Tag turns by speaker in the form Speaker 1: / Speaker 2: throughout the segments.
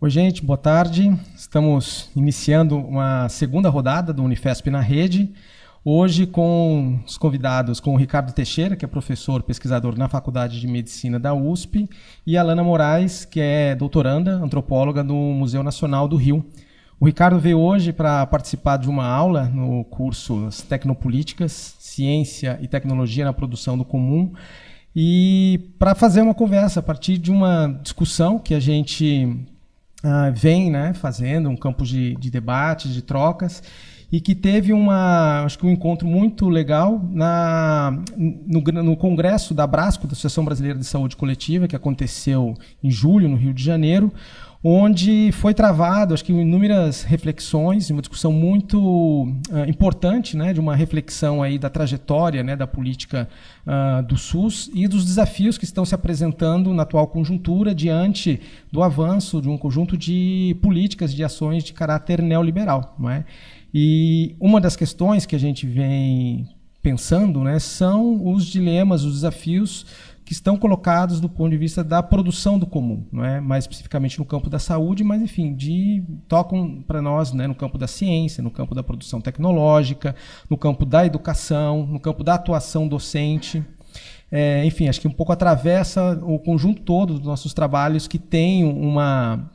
Speaker 1: Oi, gente, boa tarde. Estamos iniciando uma segunda rodada do Unifesp na Rede. Hoje com os convidados, com o Ricardo Teixeira, que é professor pesquisador na Faculdade de Medicina da USP, e a Lana Moraes, que é doutoranda, antropóloga do Museu Nacional do Rio. O Ricardo veio hoje para participar de uma aula no curso Tecnopolíticas, Ciência e Tecnologia na Produção do Comum, e para fazer uma conversa a partir de uma discussão que a gente vem, né, fazendo um campo de debates, de trocas, e que teve acho que um encontro muito legal no congresso da Abrasco, da Associação Brasileira de Saúde Coletiva, que aconteceu em julho, no Rio de Janeiro, onde foi travado, acho que inúmeras reflexões, uma discussão muito importante, né, de uma reflexão aí da trajetória, né, da política do SUS e dos desafios que estão se apresentando na atual conjuntura diante do avanço de um conjunto de políticas, de ações de caráter neoliberal, não é? E uma das questões que a gente vem pensando, né, são os dilemas, os desafios que estão colocados do ponto de vista da produção do comum, não é? Mais especificamente no campo da saúde, mas enfim, tocam para nós, né, no campo da ciência, no campo da produção tecnológica, no campo da educação, no campo da atuação docente. Enfim, acho que um pouco atravessa o conjunto todo dos nossos trabalhos que tem uma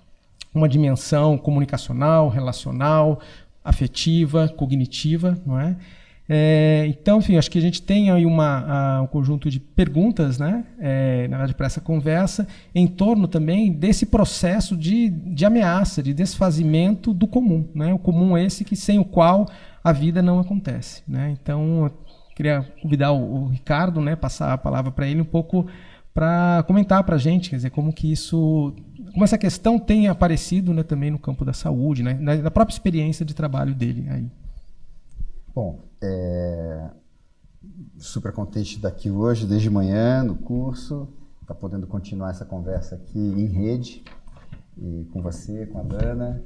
Speaker 1: dimensão comunicacional, relacional, afetiva, cognitiva, não é? Então, enfim, acho que a gente tem aí um conjunto de perguntas, né, na verdade, para essa conversa, em torno também desse processo de ameaça, de desfazimento do comum, né? O comum esse sem o qual a vida não acontece, né? Então, eu queria convidar o Ricardo, né, passar a palavra para ele um pouco para comentar para a gente, quer dizer, como essa questão tem aparecido, né, também no campo da saúde, né, na própria experiência de trabalho dele aí.
Speaker 2: Bom, super contente de estar aqui hoje, desde manhã, no curso, está podendo continuar essa conversa aqui em rede, e com você, com a Dana.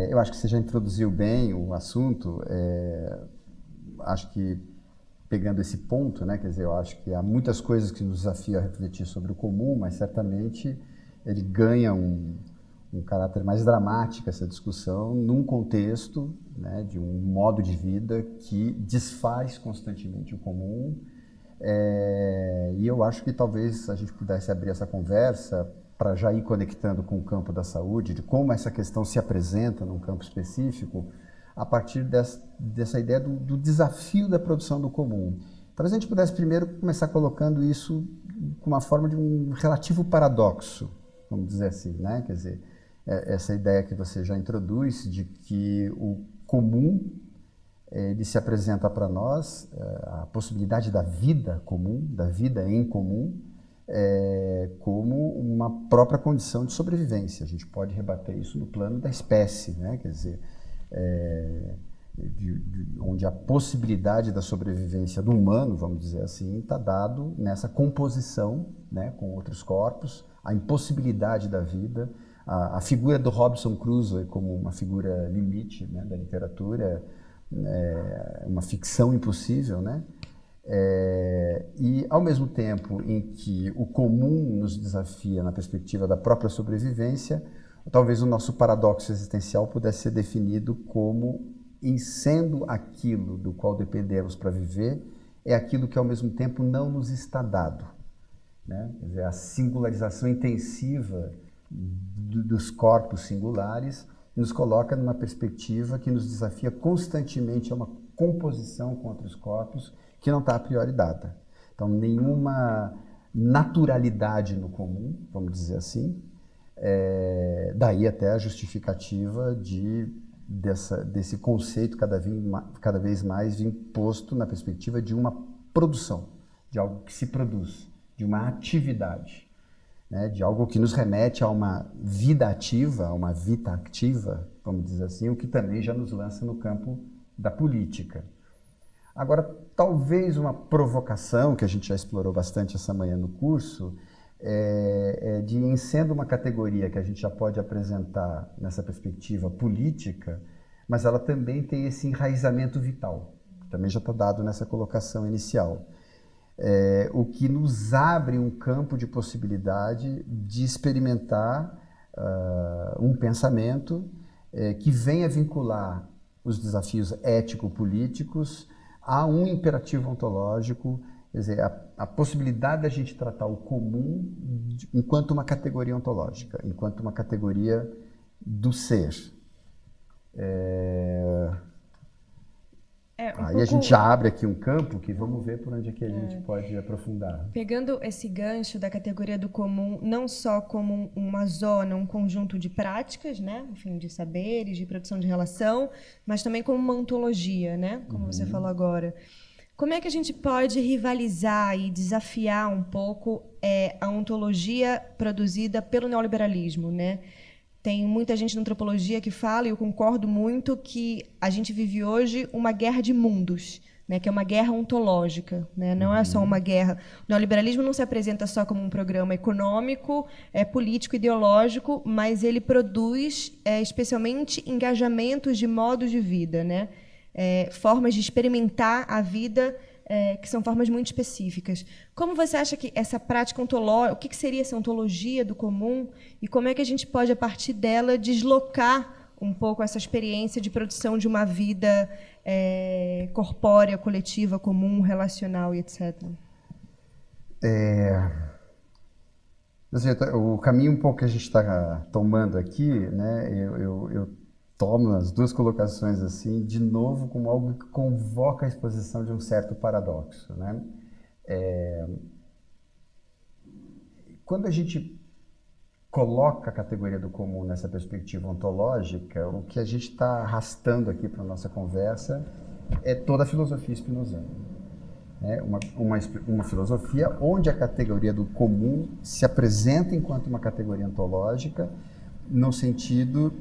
Speaker 2: Eu acho que você já introduziu bem o assunto, acho que pegando esse ponto, né, quer dizer, eu acho que há muitas coisas que nos desafiam a refletir sobre o comum, mas certamente ele ganha um caráter mais dramático, essa discussão, num contexto, né, de um modo de vida que desfaz constantemente o comum. E eu acho que talvez a gente pudesse abrir essa conversa para já ir conectando com o campo da saúde, de como essa questão se apresenta num campo específico, a partir dessa ideia do desafio da produção do comum. Talvez a gente pudesse primeiro começar colocando isso com uma forma de um relativo paradoxo, vamos dizer assim, né? Quer dizer, essa ideia que você já introduz de que o comum, ele se apresenta para nós, a possibilidade da vida comum, da vida em comum, como uma própria condição de sobrevivência. A gente pode rebater isso no plano da espécie, né? Quer dizer, onde a possibilidade da sobrevivência do humano, vamos dizer assim, está dado nessa composição, né, com outros corpos, a impossibilidade da vida. A figura do Robinson Crusoe como uma figura limite, né, da literatura, uma ficção impossível, né? E ao mesmo tempo em que o comum nos desafia na perspectiva da própria sobrevivência, talvez o nosso paradoxo existencial pudesse ser definido como, em sendo aquilo do qual dependemos para viver, é aquilo que ao mesmo tempo não nos está dado, né? Quer dizer, a singularização intensiva dos corpos singulares nos coloca numa perspectiva que nos desafia constantemente a uma composição com outros corpos que não está a priori dada. Então, nenhuma naturalidade no comum, vamos dizer assim, daí até a justificativa desse conceito cada vez mais imposto na perspectiva de uma produção, de algo que se produz, de uma atividade, né, de algo que nos remete a uma vida ativa, a uma vita activa, vamos dizer assim, o que também já nos lança no campo da política. Agora, talvez uma provocação, que a gente já explorou bastante essa manhã no curso, em sendo uma categoria que a gente já pode apresentar nessa perspectiva política, mas ela também tem esse enraizamento vital, que também já está dado nessa colocação inicial. O que nos abre um campo de possibilidade de experimentar um pensamento que venha vincular os desafios ético-políticos a um imperativo ontológico, quer dizer, a possibilidade da gente tratar o comum enquanto uma categoria ontológica, enquanto uma categoria do ser. Aí a gente já abre aqui um campo que vamos ver por onde é que a gente pode aprofundar.
Speaker 3: Pegando esse gancho da categoria do comum, não só como uma zona, um conjunto de práticas, né? Enfim, de saberes, de produção de relação, mas também como uma ontologia, né? Como você falou agora. Como é que a gente pode rivalizar e desafiar um pouco a ontologia produzida pelo neoliberalismo, né? Tem muita gente na antropologia que fala, e eu concordo muito, que a gente vive hoje uma guerra de mundos, né, que é uma guerra ontológica, né? Não é só uma guerra. O neoliberalismo não se apresenta só como um programa econômico, político, ideológico, mas ele produz especialmente engajamentos de modos de vida, né? Formas de experimentar a vida que são formas muito específicas. Como você acha que essa prática ontológica, o que seria essa ontologia do comum, e como é que a gente pode, a partir dela, deslocar um pouco essa experiência de produção de uma vida corpórea, coletiva, comum, relacional e etc.?
Speaker 2: O caminho um pouco que a gente está tomando aqui, né, eu tomo as duas colocações assim, de novo, como algo que convoca a exposição de um certo paradoxo, né? Quando a gente coloca a categoria do comum nessa perspectiva ontológica, o que a gente está arrastando aqui para a nossa conversa é toda a filosofia spinozana. Uma filosofia onde a categoria do comum se apresenta enquanto uma categoria ontológica, no sentido...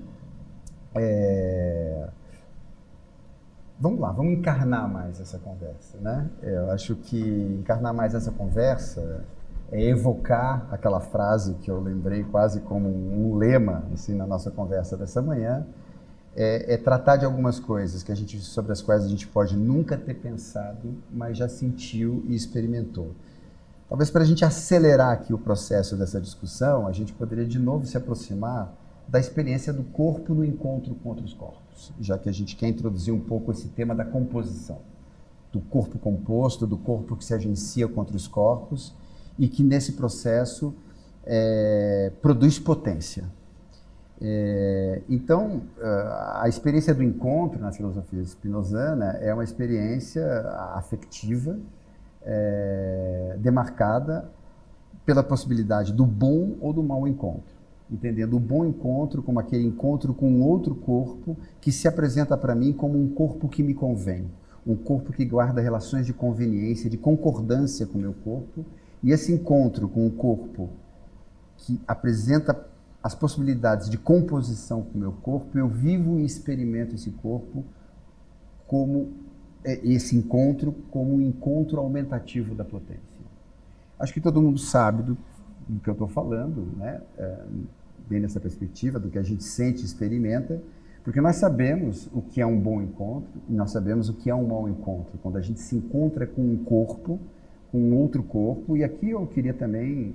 Speaker 2: Vamos lá, vamos encarnar mais essa conversa, né? Eu acho que encarnar mais essa conversa é evocar aquela frase que eu lembrei quase como um lema assim, na nossa conversa dessa manhã, tratar de algumas coisas sobre as quais a gente pode nunca ter pensado, mas já sentiu e experimentou. Talvez para a gente acelerar aqui o processo dessa discussão, a gente poderia de novo se aproximar da experiência do corpo no encontro com outros corpos, já que a gente quer introduzir um pouco esse tema da composição, do corpo composto, do corpo que se agencia contra os corpos e que nesse processo produz potência. Então, a experiência do encontro na filosofia spinozana é uma experiência afetiva, demarcada pela possibilidade do bom ou do mau encontro. Entendendo o bom encontro como aquele encontro com um outro corpo que se apresenta para mim como um corpo que me convém, um corpo que guarda relações de conveniência, de concordância com o meu corpo, e esse encontro com um corpo que apresenta as possibilidades de composição com o meu corpo, eu vivo e experimento esse corpo como esse encontro como um encontro aumentativo da potência. Acho que todo mundo sabe do que eu estou falando, né? Bem nessa perspectiva, do que a gente sente e experimenta, porque nós sabemos o que é um bom encontro e nós sabemos o que é um mau encontro, quando a gente se encontra com um corpo, com um outro corpo, e aqui eu queria também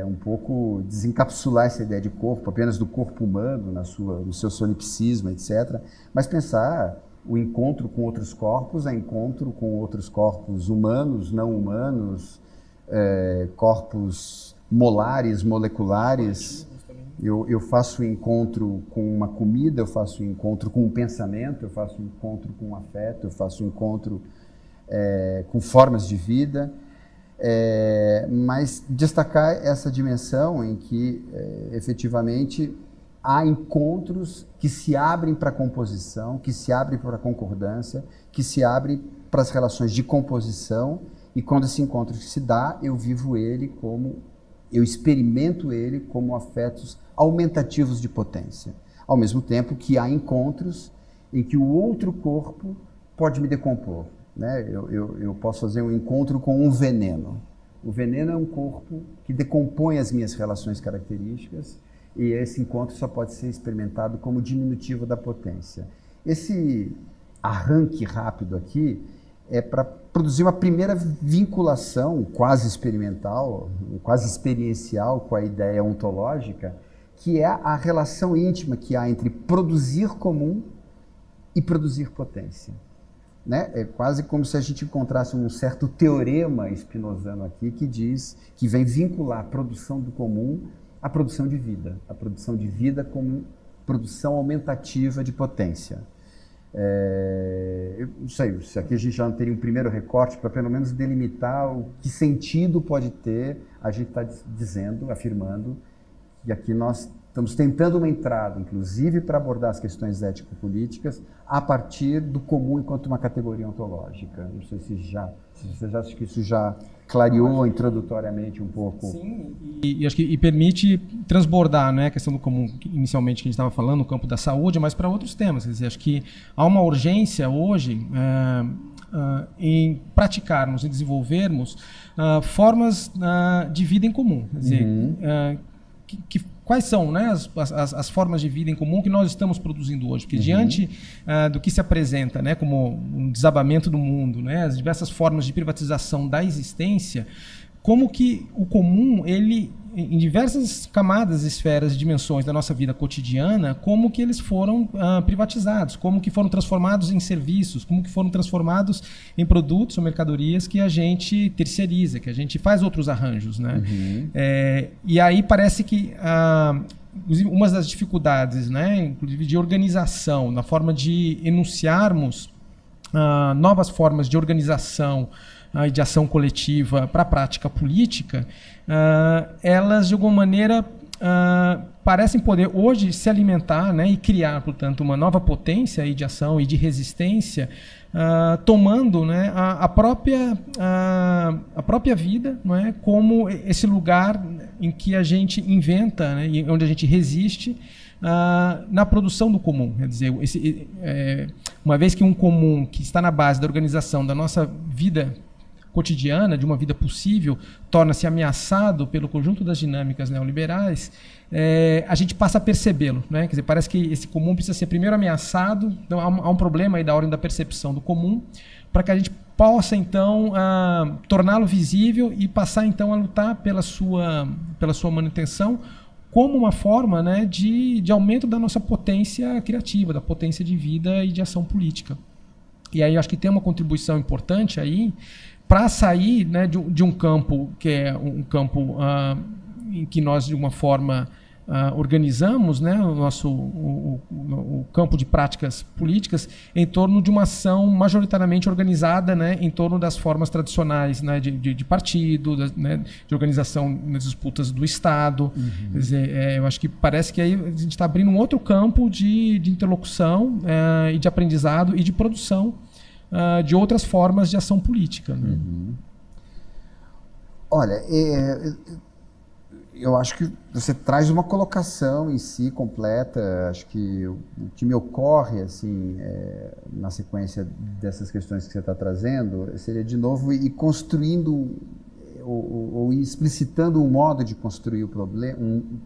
Speaker 2: um pouco desencapsular essa ideia de corpo, apenas do corpo humano, no seu solipsismo, etc., mas pensar o encontro com outros corpos, encontro com outros corpos humanos, não humanos, corpos molares, moleculares. Eu faço encontro com uma comida, eu faço encontro com um pensamento, eu faço encontro com um afeto, eu faço encontro com formas de vida, mas destacar essa dimensão em que efetivamente há encontros que se abrem para a composição, que se abrem para a concordância, que se abrem para as relações de composição, e quando esse encontro se dá, eu experimento ele como afetos aumentativos de potência. Ao mesmo tempo que há encontros em que o outro corpo pode me decompor, né? Eu posso fazer um encontro com um veneno. O veneno é um corpo que decompõe as minhas relações características, e esse encontro só pode ser experimentado como diminutivo da potência. Esse arranque rápido aqui é para produzir uma primeira vinculação quase experimental, quase experiencial com a ideia ontológica, que é a relação íntima que há entre produzir comum e produzir potência. Né? É quase como se a gente encontrasse um certo teorema spinozano aqui que diz, que vem vincular a produção do comum à produção de vida. A produção de vida como produção aumentativa de potência. Eu não sei, se aqui a gente já não teria um primeiro recorte para pelo menos delimitar o que sentido pode ter, a gente está dizendo, afirmando, que aqui nós estamos tentando uma entrada, inclusive para abordar as questões ético-políticas, a partir do comum enquanto uma categoria ontológica. Não sei se você já acha que isso já clareou introdutoriamente um pouco.
Speaker 1: Sim, e acho que permite transbordar, né, a questão do comum, inicialmente que a gente estava falando, no campo da saúde, mas para outros temas. Quer dizer, acho que há uma urgência hoje em praticarmos e desenvolvermos formas de vida em comum. Quer dizer, quais são, né, as formas de vida em comum que nós estamos produzindo hoje? Porque diante do que se apresenta, né, como um desabamento do mundo, né, as diversas formas de privatização da existência, como que o comum, ele, em diversas camadas, esferas e dimensões da nossa vida cotidiana, como que eles foram privatizados, como que foram transformados em serviços, como que foram transformados em produtos ou mercadorias que a gente terceiriza, que a gente faz outros arranjos, né? E aí parece que uma das dificuldades, né, inclusive de organização, na forma de enunciarmos novas formas de organização e de ação coletiva para a prática política, elas de alguma maneira parecem poder hoje se alimentar, né, e criar, portanto, uma nova potência aí de ação e de resistência, tomando, né, a própria vida, não é, como esse lugar em que a gente inventa, né, e onde a gente resiste na produção do comum. Quer dizer, uma vez que um comum que está na base da organização da nossa vida cotidiana, de uma vida possível, torna-se ameaçado pelo conjunto das dinâmicas neoliberais, a gente passa a percebê-lo, né? Quer dizer, parece que esse comum precisa ser primeiro ameaçado, então há um problema aí da ordem da percepção do comum, para que a gente possa, então, torná-lo visível e passar, então, a lutar pela sua manutenção como uma forma, né, de aumento da nossa potência criativa, da potência de vida e de ação política. E aí eu acho que tem uma contribuição importante aí para sair, né, de um campo que é um campo em que nós, de uma forma, organizamos, né, o campo de práticas políticas em torno de uma ação majoritariamente organizada, né, em torno das formas tradicionais, né, de partido, né, de organização nas disputas do Estado. Quer dizer, eu acho que parece que aí a gente está abrindo um outro campo de interlocução e de aprendizado e de produção de outras formas de ação política. Né?
Speaker 2: Olha, eu acho que você traz uma colocação em si completa. Acho que o que me ocorre, assim, na sequência dessas questões que você está trazendo, seria de novo ir construindo ou ir explicitando um modo de construir o problema,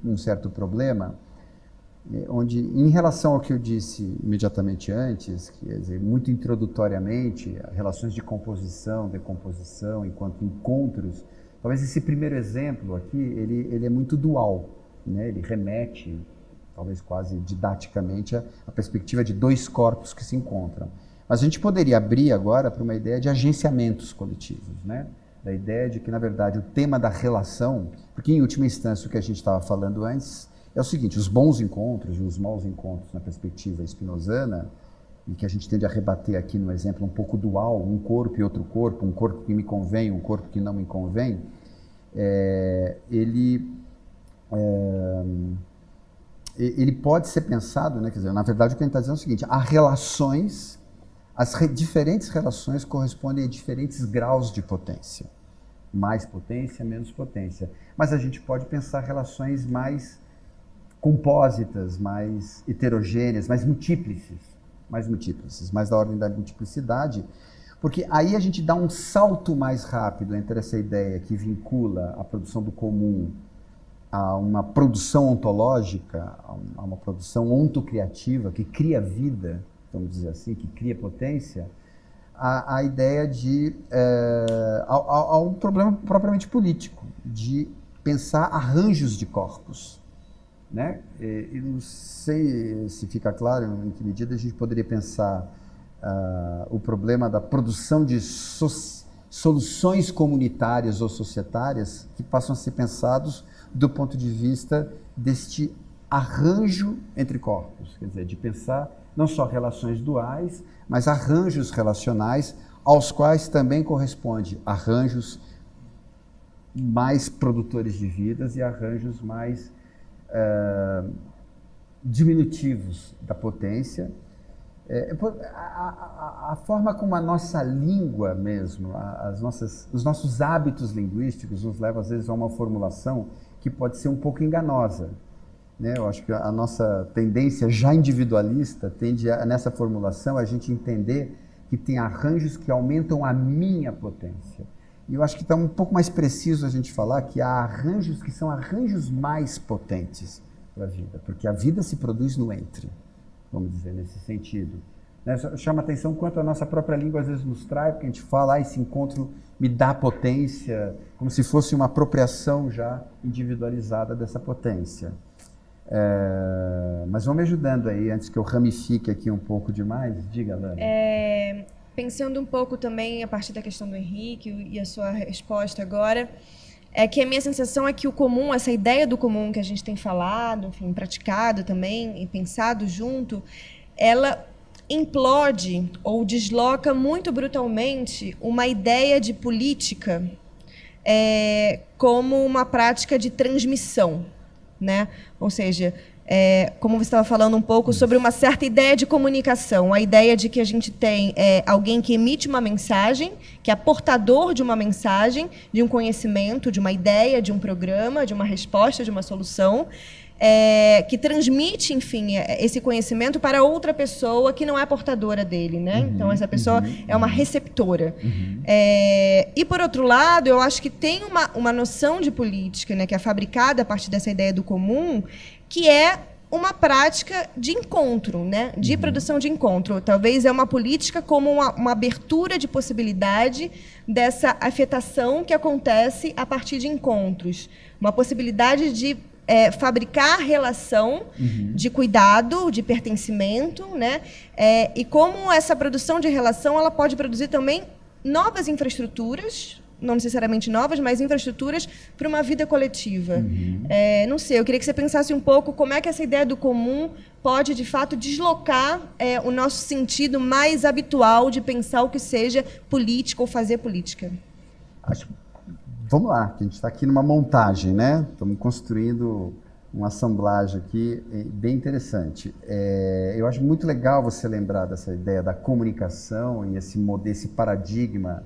Speaker 2: um certo problema, onde, em relação ao que eu disse imediatamente antes, quer dizer, muito introdutoriamente, relações de composição, decomposição, enquanto encontros, talvez esse primeiro exemplo aqui, ele é muito dual, né? Ele remete, talvez quase didaticamente, à perspectiva de dois corpos que se encontram. Mas a gente poderia abrir agora para uma ideia de agenciamentos coletivos, né? Da ideia de que, na verdade, o tema da relação, porque em última instância o que a gente estava falando antes é o seguinte: os bons encontros e os maus encontros na perspectiva spinozana, e que a gente tende a rebater aqui no exemplo um pouco dual, um corpo e outro corpo, um corpo que me convém, um corpo que não me convém, ele pode ser pensado, né, quer dizer, na verdade o que a gente está dizendo é o seguinte: há relações, diferentes relações correspondem a diferentes graus de potência, mais potência, menos potência, mas a gente pode pensar relações mais compósitas, mais heterogêneas, mais multíplices, mais da ordem da multiplicidade, porque aí a gente dá um salto mais rápido entre essa ideia que vincula a produção do comum a uma produção ontológica, a uma produção ontocriativa que cria vida, vamos dizer assim, que cria potência, a ideia de a um problema propriamente político, de pensar arranjos de corpos. né? E não sei se fica claro em que medida a gente poderia pensar o problema da produção de soluções comunitárias ou societárias que passam a ser pensados do ponto de vista deste arranjo entre corpos, quer dizer, de pensar não só relações duais, mas arranjos relacionais aos quais também corresponde arranjos mais produtores de vidas e arranjos mais diminutivos da potência. A forma como a nossa língua mesmo, os nossos hábitos linguísticos nos levam às vezes a uma formulação que pode ser um pouco enganosa, né? Eu acho que a nossa tendência já individualista tende nessa formulação a gente entender que tem arranjos que aumentam a minha potência. E eu acho que está um pouco mais preciso a gente falar que há arranjos que são arranjos mais potentes para a vida, porque a vida se produz no entre, vamos dizer, nesse sentido. Chama atenção quanto a nossa própria língua às vezes nos traz, porque a gente fala, esse encontro me dá potência, como se fosse uma apropriação já individualizada dessa potência. Mas vão me ajudando aí, antes que eu ramifique aqui um pouco demais. Diga, Lana.
Speaker 3: Pensando um pouco também a partir da questão do Henrique e a sua resposta agora, é que a minha sensação é que o comum, essa ideia do comum que a gente tem falado, enfim, praticado também e pensado junto, ela implode ou desloca muito brutalmente uma ideia de política como uma prática de transmissão, né? Ou seja, como você estava falando um pouco sobre uma certa ideia de comunicação, a ideia de que a gente tem alguém que emite uma mensagem, que é portador de uma mensagem, de um conhecimento, de uma ideia, de um programa, de uma resposta, de uma solução, que transmite, enfim, esse conhecimento para outra pessoa que não é portadora dele, né? Então, essa pessoa é uma receptora. E, por outro lado, eu acho que tem uma noção de política, né, que é fabricada a partir dessa ideia do comum, que é uma prática de encontro, né? De produção de encontro. Talvez é uma política como uma abertura de possibilidade dessa afetação que acontece a partir de encontros. Uma possibilidade de fabricar relação de cuidado, de pertencimento, né? E como essa produção de relação ela pode produzir também novas infraestruturas, não necessariamente novas, mas infraestruturas para uma vida coletiva. Não sei, eu queria que você pensasse um pouco como é que essa ideia do comum pode, de fato, deslocar o nosso sentido mais habitual de pensar o que seja política ou fazer política.
Speaker 2: Vamos lá, que a gente está aqui numa montagem, né? Estamos construindo uma assemblagem aqui bem interessante. Eu acho muito legal você lembrar dessa ideia da comunicação e esse paradigma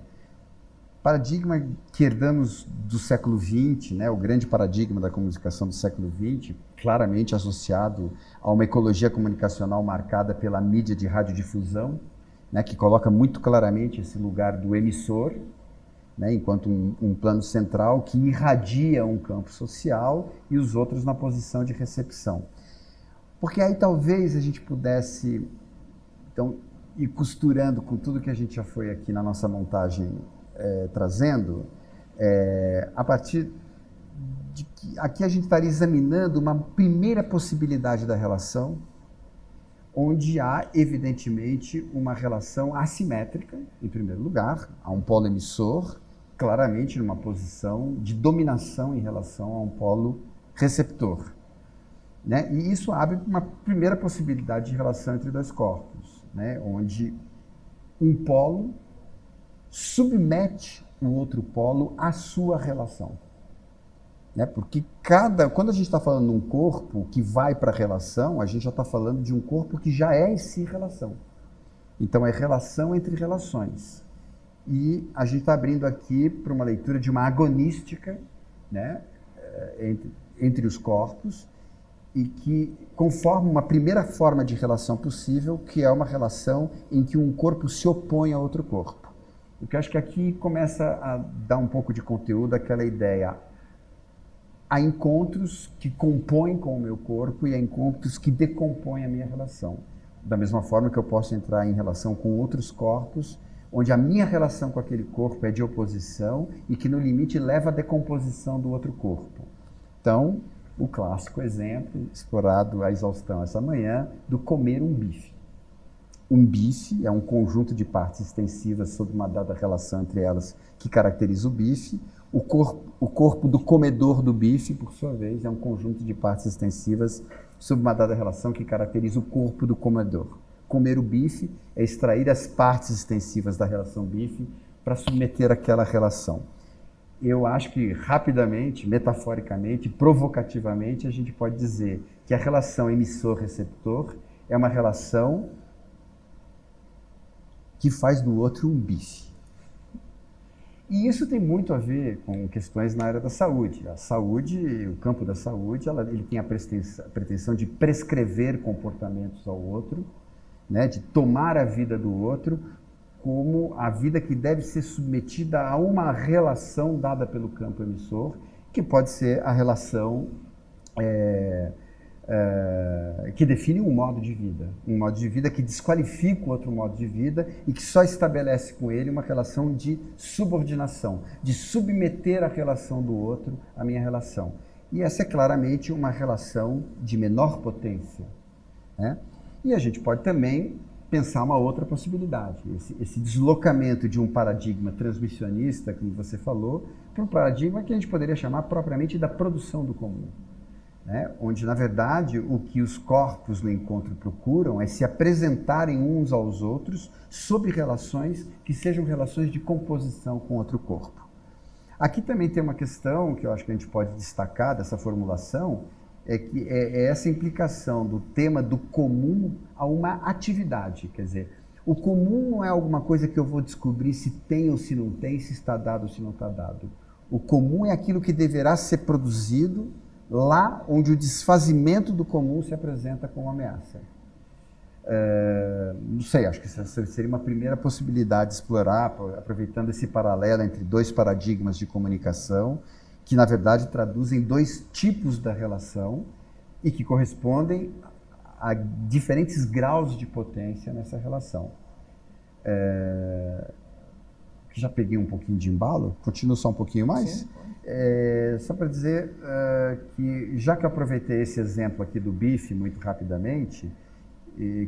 Speaker 2: que herdamos do século XX, né? O grande paradigma da comunicação do século XX, claramente associado a uma ecologia comunicacional marcada pela mídia de radiodifusão, né? Que coloca muito claramente esse lugar do emissor, né, enquanto um plano central que irradia um campo social e os outros na posição de recepção. Porque aí talvez a gente pudesse então, ir costurando com tudo que a gente já foi aqui na nossa montagem trazendo, a partir de que aqui a gente estaria examinando uma primeira possibilidade da relação, onde há, evidentemente, uma relação assimétrica, em primeiro lugar, há um polo emissor, claramente numa posição de dominação em relação a um polo receptor, né? E isso abre uma primeira possibilidade de relação entre dois corpos, né? Onde um polo submete o outro polo à sua relação, né? Porque quando a gente está falando de um corpo que vai para a relação, a gente já está falando de um corpo que já é em si relação. Então é relação entre relações. E a gente está abrindo aqui para uma leitura de uma agonística, né, entre os corpos, e que conforma uma primeira forma de relação possível, que é uma relação em que um corpo se opõe a outro corpo. O que eu acho que aqui começa a dar um pouco de conteúdo àquela ideia. Há encontros que compõem com o meu corpo e há encontros que decompõem a minha relação. Da mesma forma que eu posso entrar em relação com outros corpos, onde a minha relação com aquele corpo é de oposição e que, no limite, leva à decomposição do outro corpo. Então, o clássico exemplo, explorado à exaustão essa manhã, do comer um bife. Um bife é um conjunto de partes extensivas sob uma dada relação entre elas que caracteriza o bife. O corpo do comedor do bife, por sua vez, é um conjunto de partes extensivas sob uma dada relação que caracteriza o corpo do comedor. Comer o bife é extrair as partes extensivas da relação bife para submeter aquela relação. Eu acho que rapidamente, metaforicamente, provocativamente, a gente pode dizer que a relação emissor-receptor é uma relação que faz do outro um bife. E isso tem muito a ver com questões na área da saúde. A saúde, o campo da saúde, ele tem a pretensão de prescrever comportamentos ao outro, né, de tomar a vida do outro como a vida que deve ser submetida a uma relação dada pelo campo emissor, que pode ser a relação que define um modo de vida que desqualifica o outro modo de vida e que só estabelece com ele uma relação de subordinação, de submeter a relação do outro à minha relação. E essa é claramente uma relação de menor potência, né? E a gente pode também pensar uma outra possibilidade, esse deslocamento de um paradigma transmissionista, como você falou, para um paradigma que a gente poderia chamar propriamente da produção do comum, né? Onde, na verdade, o que os corpos no encontro procuram é se apresentarem uns aos outros sob relações que sejam relações de composição com outro corpo. Aqui também tem uma questão que eu acho que a gente pode destacar dessa formulação, é essa implicação do tema do comum a uma atividade. Quer dizer, o comum não é alguma coisa que eu vou descobrir se tem ou se não tem, se está dado ou se não está dado. O comum é aquilo que deverá ser produzido lá onde o desfazimento do comum se apresenta como ameaça. Não sei, acho que essa seria uma primeira possibilidade de explorar, aproveitando esse paralelo entre dois paradigmas de comunicação, que na verdade traduzem dois tipos da relação e que correspondem a diferentes graus de potência nessa relação. Já peguei um pouquinho de embalo, continuo só um pouquinho mais? Sim. Só para dizer que, já que eu aproveitei esse exemplo aqui do bife muito rapidamente,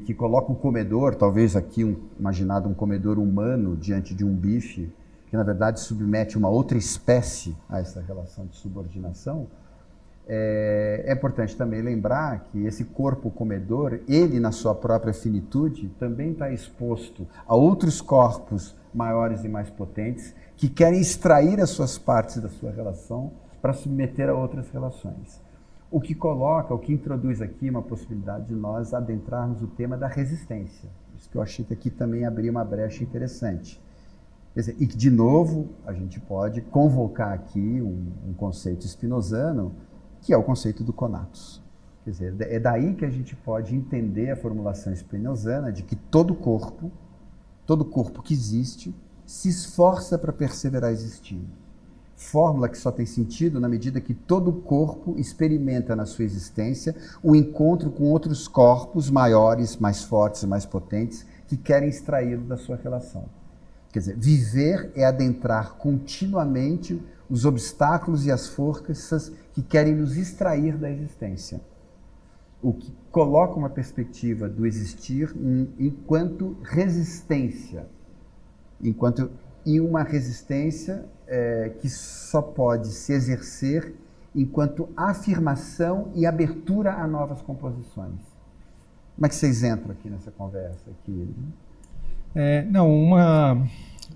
Speaker 2: que coloca o comedor, talvez aqui imaginado um comedor humano diante de um bife, que na verdade submete uma outra espécie a essa relação de subordinação, é importante também lembrar que esse corpo comedor, ele na sua própria finitude, também está exposto a outros corpos maiores e mais potentes que querem extrair as suas partes da sua relação para submeter a outras relações. O que introduz aqui uma possibilidade de nós adentrarmos o tema da resistência. Isso que eu achei que aqui também abria uma brecha interessante. E que, de novo, a gente pode convocar aqui um conceito spinozano, que é o conceito do conatos. Quer dizer, é daí que a gente pode entender a formulação spinozana de que todo corpo que existe, se esforça para perseverar existindo. Fórmula que só tem sentido na medida que todo corpo experimenta na sua existência o encontro com outros corpos maiores, mais fortes e mais potentes que querem extraí-lo da sua relação. Quer dizer, viver é adentrar continuamente os obstáculos e as forças que querem nos extrair da existência. O que coloca uma perspectiva do existir enquanto resistência, e uma resistência que só pode se exercer enquanto afirmação e abertura a novas composições. Como é que vocês entram aqui nessa conversa?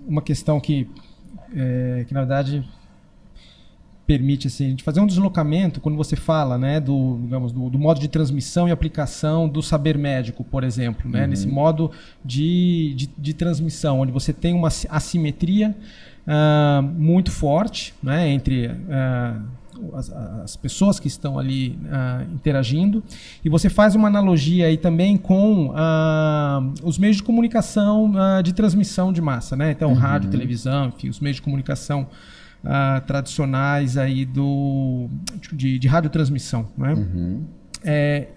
Speaker 1: Uma questão que na verdade permite assim, a gente fazer um deslocamento quando você fala, né, do modo de transmissão e aplicação do saber médico, por exemplo, né, nesse modo de transmissão, onde você tem uma assimetria muito forte, né, entre as pessoas que estão ali interagindo, e você faz uma analogia aí também com os meios de comunicação de transmissão de massa, né? Então, rádio, televisão, enfim, os meios de comunicação tradicionais aí de radiotransmissão, né?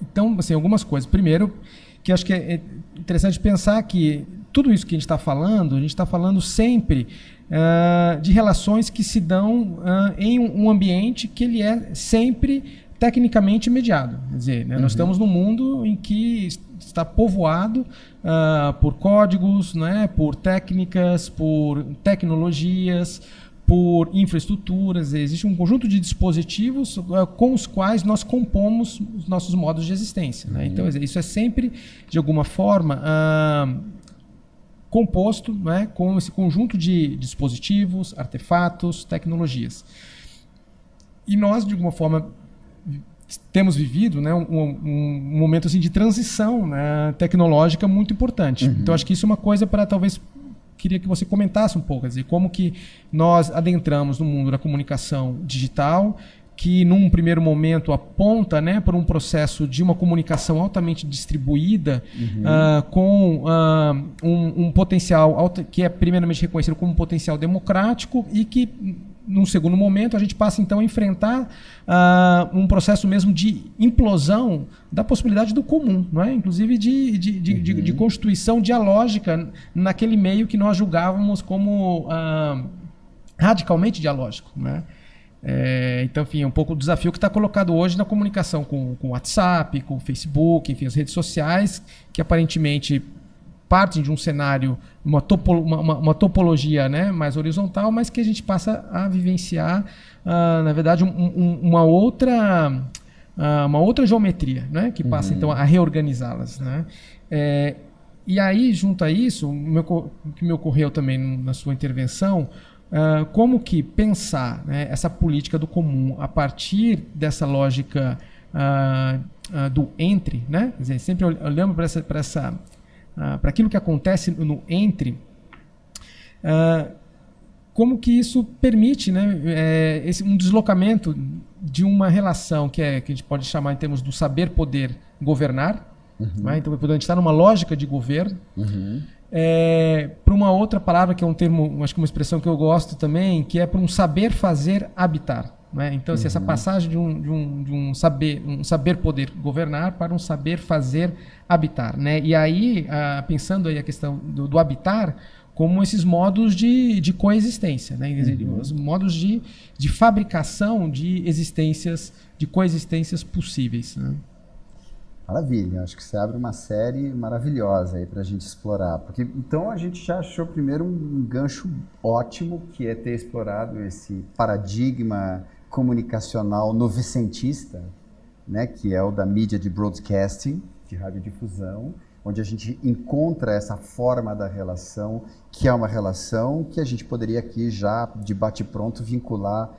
Speaker 1: Então, assim, algumas coisas. Primeiro, que acho que é interessante pensar que tudo isso que a gente está falando sempre de relações que se dão em um ambiente que ele é sempre tecnicamente mediado. Quer dizer, né, nós estamos num mundo em que está povoado por códigos, né, por técnicas, por tecnologias, por infraestruturas. Existe um conjunto de dispositivos com os quais nós compomos os nossos modos de existência. Né? Então, isso é sempre, de alguma forma, composto, né, com esse conjunto de dispositivos, artefatos, tecnologias. E nós, de alguma forma, temos vivido, né, um momento assim, de transição, né, tecnológica muito importante. Então, acho que isso é uma coisa para talvez... Queria que você comentasse um pouco, quer dizer, como que nós adentramos no mundo da comunicação digital, que num primeiro momento aponta, né, para um processo de uma comunicação altamente distribuída, com um potencial que é primeiramente reconhecido como um potencial democrático e que num segundo momento a gente passa então a enfrentar um processo mesmo de implosão da possibilidade do comum, não é? Inclusive de constituição dialógica naquele meio que nós julgávamos como radicalmente dialógico, né? Então, enfim, é um pouco o desafio que está colocado hoje na comunicação com o WhatsApp, com o Facebook, enfim, as redes sociais, que aparentemente partem de um cenário, uma topologia, né, mais horizontal, mas que a gente passa a vivenciar, na verdade, uma outra geometria, né, que passa então a reorganizá-las, né? E aí, junto a isso, o que me ocorreu também na sua intervenção, como que pensar, né, essa política do comum a partir dessa lógica do entre, né? Quer dizer, sempre olhando para aquilo que acontece no entre, como que isso permite, né, um deslocamento de uma relação que a gente pode chamar em termos do saber-poder governar, né? Então, a gente está numa lógica de governo, para uma outra palavra que é um termo, acho que uma expressão que eu gosto também, que é para um saber-fazer habitar. Né? Então, assim, essa passagem de um saber poder governar para um saber fazer habitar. Né? E aí, pensando aí a questão do habitar como esses modos de coexistência, né? Os modos de fabricação de existências, de coexistências possíveis. Né?
Speaker 2: Maravilha, acho que você abre uma série maravilhosa aí para a gente explorar. Porque então a gente já achou primeiro um gancho ótimo, que é ter explorado esse paradigma comunicacional novecentista, né, que é o da mídia de broadcasting, de radiodifusão, onde a gente encontra essa forma da relação, que é uma relação que a gente poderia aqui já, de bate-pronto, vincular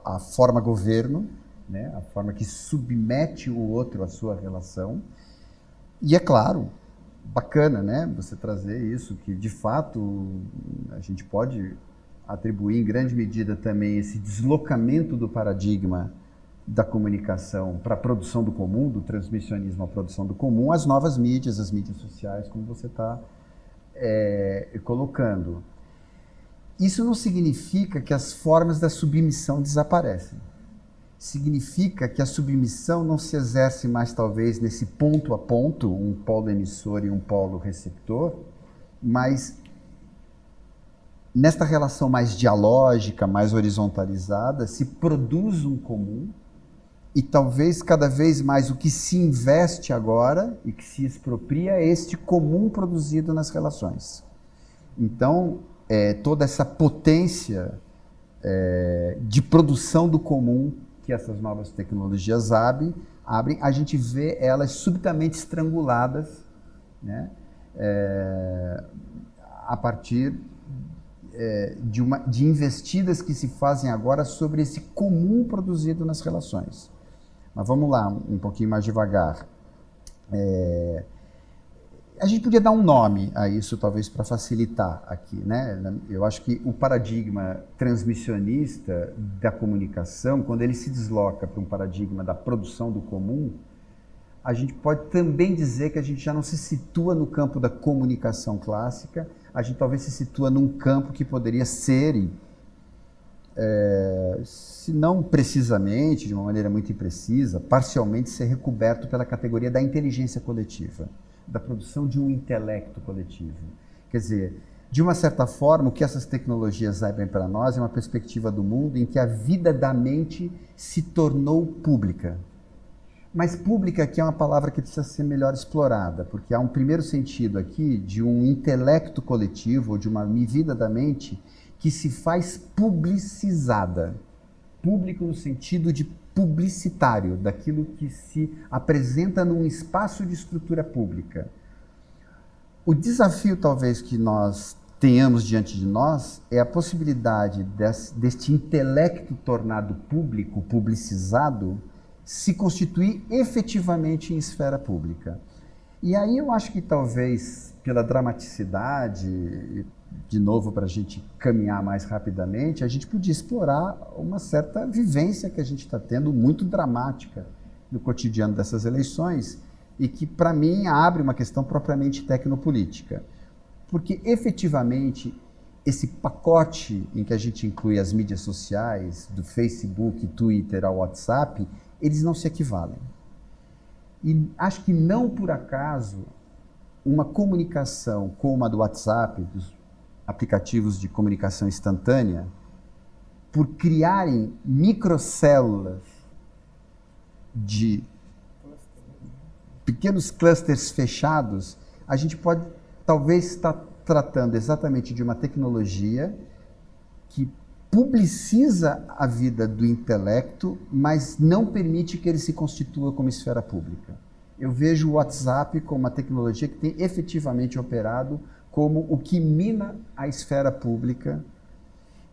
Speaker 2: à forma governo, né, a forma que submete o outro à sua relação. E é claro, bacana, né, você trazer isso, que de fato a gente pode atribuir em grande medida também esse deslocamento do paradigma da comunicação para a produção do comum, do transmissionismo à produção do comum, às novas mídias, as mídias sociais, como você está colocando. Isso não significa que as formas da submissão desaparecem. Significa que a submissão não se exerce mais, talvez, nesse ponto a ponto, um polo emissor e um polo receptor, mas nesta relação mais dialógica, mais horizontalizada, se produz um comum e talvez cada vez mais o que se investe agora e que se expropria é este comum produzido nas relações. Então, toda essa potência de produção do comum que essas novas tecnologias abrem, a gente vê elas subitamente estranguladas, né, a partir de investidas que se fazem agora sobre esse comum produzido nas relações. Mas vamos lá, um pouquinho mais devagar. A gente podia dar um nome a isso, talvez, para facilitar aqui, né? Eu acho que o paradigma transmissionista da comunicação, quando ele se desloca para um paradigma da produção do comum, a gente pode também dizer que a gente já não se situa no campo da comunicação clássica, a gente talvez se situa num campo que poderia ser, se não precisamente, de uma maneira muito imprecisa, parcialmente ser recoberto pela categoria da inteligência coletiva, da produção de um intelecto coletivo. Quer dizer, De uma certa forma, o que essas tecnologias abrem para nós é uma perspectiva do mundo em que a vida da mente se tornou pública. Mas pública aqui é uma palavra que precisa ser melhor explorada, porque há um primeiro sentido aqui de um intelecto coletivo, ou de uma vida da mente, que se faz publicizada. Público no sentido de publicitário, daquilo que se apresenta num espaço de estrutura pública. O desafio, talvez, que nós tenhamos diante de nós é a possibilidade deste intelecto tornado público, publicizado, se constituir efetivamente em esfera pública. E aí eu acho que talvez, pela dramaticidade, de novo, para a gente caminhar mais rapidamente, a gente podia explorar uma certa vivência que a gente está tendo, muito dramática, no cotidiano dessas eleições, e que, para mim, abre uma questão propriamente tecnopolítica. Porque, efetivamente, esse pacote em que a gente inclui as mídias sociais, do Facebook, Twitter ao WhatsApp, eles não se equivalem. E acho que não por acaso uma comunicação como a do WhatsApp, dos aplicativos de comunicação instantânea, por criarem microcélulas de pequenos clusters fechados, a gente pode talvez estar tratando exatamente de uma tecnologia que publiciza a vida do intelecto, mas não permite que ele se constitua como esfera pública. Eu vejo o WhatsApp como uma tecnologia que tem efetivamente operado como o que mina a esfera pública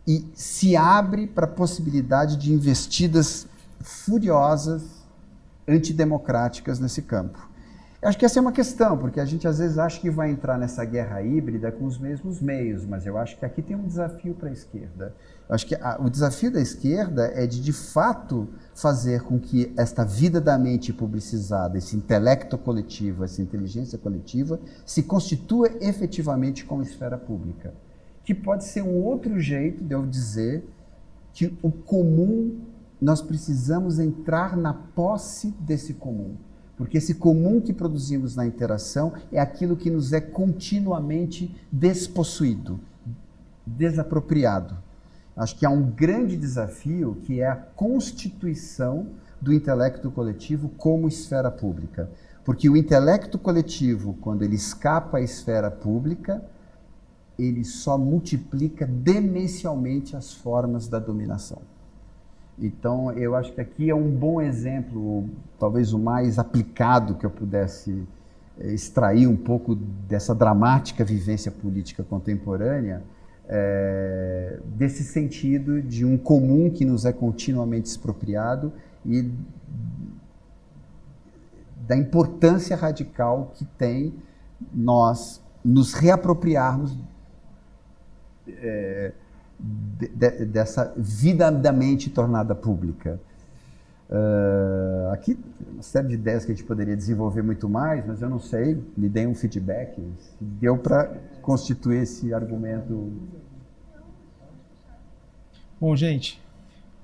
Speaker 2: e se abre para a possibilidade de investidas furiosas, antidemocráticas nesse campo. Eu acho que essa é uma questão, porque a gente às vezes acha que vai entrar nessa guerra híbrida com os mesmos meios, mas eu acho que aqui tem um desafio para a esquerda. Eu acho que o desafio da esquerda é de fato, fazer com que esta vida da mente publicizada, esse intelecto coletivo, essa inteligência coletiva, se constitua efetivamente como esfera pública. Que pode ser um outro jeito de eu dizer que o comum, nós precisamos entrar na posse desse comum. Porque esse comum que produzimos na interação é aquilo que nos é continuamente despossuído, desapropriado. Acho que há um grande desafio que é a constituição do intelecto coletivo como esfera pública. Porque o intelecto coletivo, quando ele escapa à esfera pública, ele só multiplica demencialmente as formas da dominação. Então, eu acho que aqui é um bom exemplo, talvez o mais aplicado que eu pudesse extrair um pouco dessa dramática vivência política contemporânea, desse sentido de um comum que nos é continuamente expropriado e da importância radical que tem nós nos reapropriarmos dessa vida da mente tornada pública. Aqui uma série de ideias que a gente poderia desenvolver muito mais, mas eu não sei, me deem um feedback, se deu para constituir esse argumento.
Speaker 1: Bom, gente,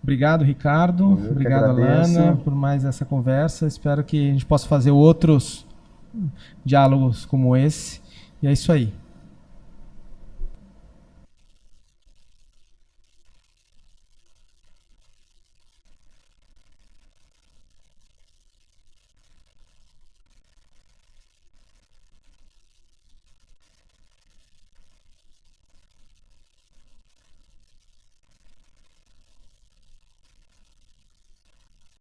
Speaker 1: obrigado, Ricardo, obrigado, Alana, por mais essa conversa. Espero que a gente possa fazer outros diálogos como esse. E é isso aí.